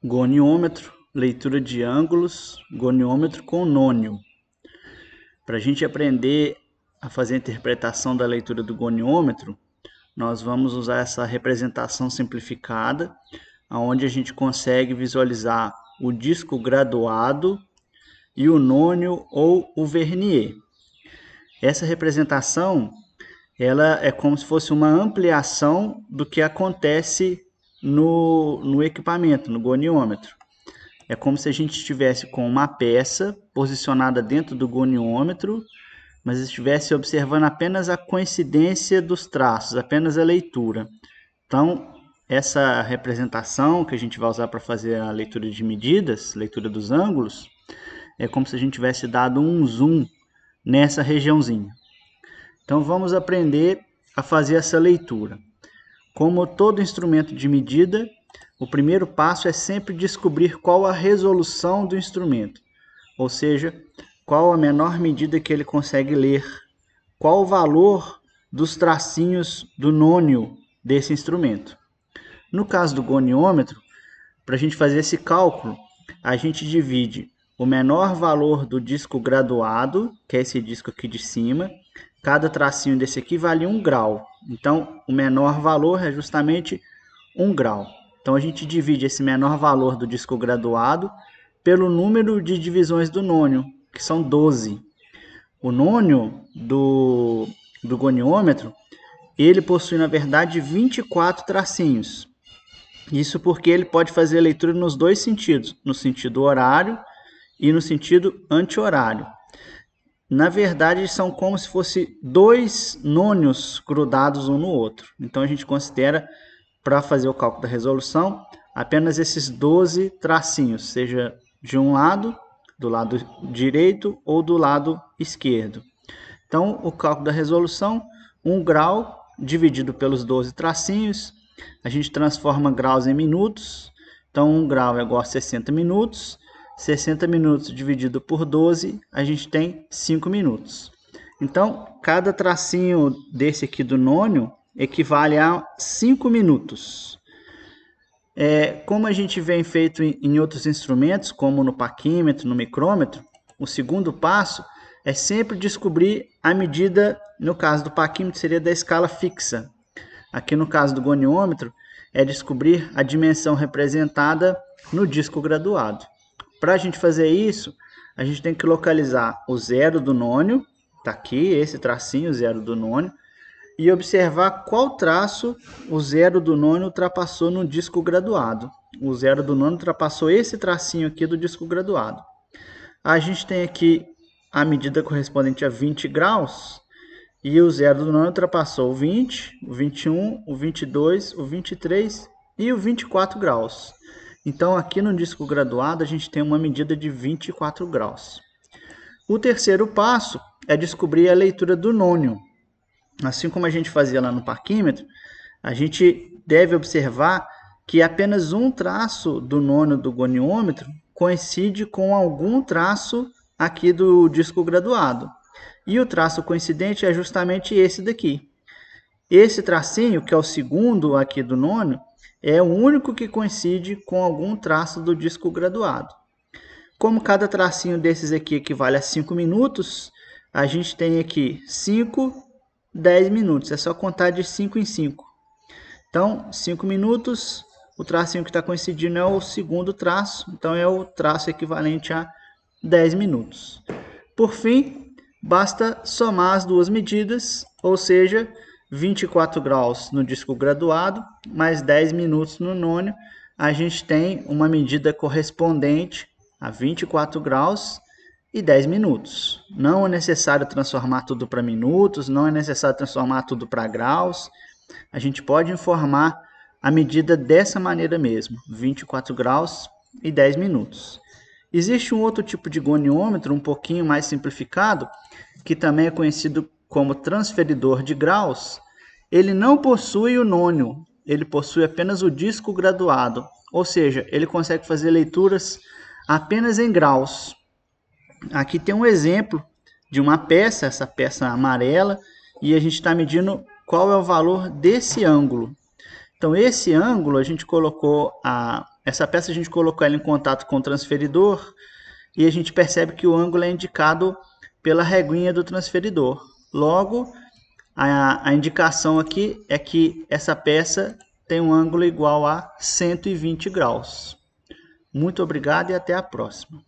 goniômetro, leitura de ângulos, goniômetro com nônio. Para a gente aprender a fazer a interpretação da leitura do goniômetro, nós vamos usar essa representação simplificada, onde a gente consegue visualizar o disco graduado e o nônio ou o vernier. Essa representação ela é como se fosse uma ampliação do que acontece no equipamento, no goniômetro. É como se a gente estivesse com uma peça posicionada dentro do goniômetro, mas estivesse observando apenas a coincidência dos traços, apenas a leitura. Então, essa representação que a gente vai usar para fazer a leitura de medidas, leitura dos ângulos, é como se a gente tivesse dado um zoom nessa regiãozinha. Então, vamos aprender a fazer essa leitura. Como todo instrumento de medida, o primeiro passo é sempre descobrir qual a resolução do instrumento, ou seja, qual a menor medida que ele consegue ler, qual o valor dos tracinhos do nônio desse instrumento. No caso do goniômetro, para a gente fazer esse cálculo, a gente divide o menor valor do disco graduado, que é esse disco aqui de cima. Cada tracinho desse aqui vale 1 grau. Então, o menor valor é justamente 1 grau. Então, a gente divide esse menor valor do disco graduado pelo número de divisões do nônio, que são 12. O nônio do goniômetro, ele possui, na verdade, 24 tracinhos. Isso porque ele pode fazer a leitura nos dois sentidos, no sentido horário e no sentido anti-horário. Na verdade, são como se fossem dois nônios grudados um no outro. Então, a gente considera, para fazer o cálculo da resolução, apenas esses 12 tracinhos, seja de um lado, do lado direito ou do lado esquerdo. Então, o cálculo da resolução, 1 grau dividido pelos 12 tracinhos, a gente transforma graus em minutos. Então, 1 grau é igual a 60 minutos. 60 minutos dividido por 12, a gente tem 5 minutos. Então, cada tracinho desse aqui do nônio equivale a 5 minutos. Como a gente vem feito em outros instrumentos, como no paquímetro, no micrômetro, o segundo passo é sempre descobrir a medida, no caso do paquímetro seria da escala fixa. Aqui no caso do goniômetro, é descobrir a dimensão representada no disco graduado. Para a gente fazer isso, a gente tem que localizar o zero do nônio, está aqui, esse tracinho, o zero do nônio, e observar qual traço o zero do nônio ultrapassou no disco graduado. O zero do nônio ultrapassou esse tracinho aqui do disco graduado. A gente tem aqui a medida correspondente a 20 graus, e o zero do nônio ultrapassou o 20, o 21, o 22, o 23 e o 24 graus. Então, aqui no disco graduado, a gente tem uma medida de 24 graus. O terceiro passo é descobrir a leitura do nônio. Assim como a gente fazia lá no parquímetro, a gente deve observar que apenas um traço do nônio do goniômetro coincide com algum traço aqui do disco graduado. E o traço coincidente é justamente esse daqui. Esse tracinho, que é o segundo aqui do nônio, é o único que coincide com algum traço do disco graduado. Como cada tracinho desses aqui equivale a 5 minutos, a gente tem aqui 5, 10 minutos. É só contar de 5 em 5. Então, 5 minutos, o tracinho que está coincidindo é o segundo traço, então é o traço equivalente a 10 minutos. Por fim, basta somar as duas medidas, ou seja, 24 graus no disco graduado, mais 10 minutos no nônio, a gente tem uma medida correspondente a 24 graus e 10 minutos. Não é necessário transformar tudo para minutos, não é necessário transformar tudo para graus. A gente pode informar a medida dessa maneira mesmo, 24 graus e 10 minutos. Existe um outro tipo de goniômetro, um pouquinho mais simplificado, que também é conhecido como transferidor de graus. Ele não possui o nônio, ele possui apenas o disco graduado, ou seja, ele consegue fazer leituras apenas em graus. Aqui tem um exemplo de uma peça, essa peça amarela, e a gente está medindo qual é o valor desse ângulo. Então, esse ângulo, a gente colocou essa peça a gente colocou ela em contato com o transferidor e a gente percebe que o ângulo é indicado pela reguinha do transferidor. Logo, a indicação aqui é que essa peça tem um ângulo igual a 120 graus. Muito obrigado e até a próxima.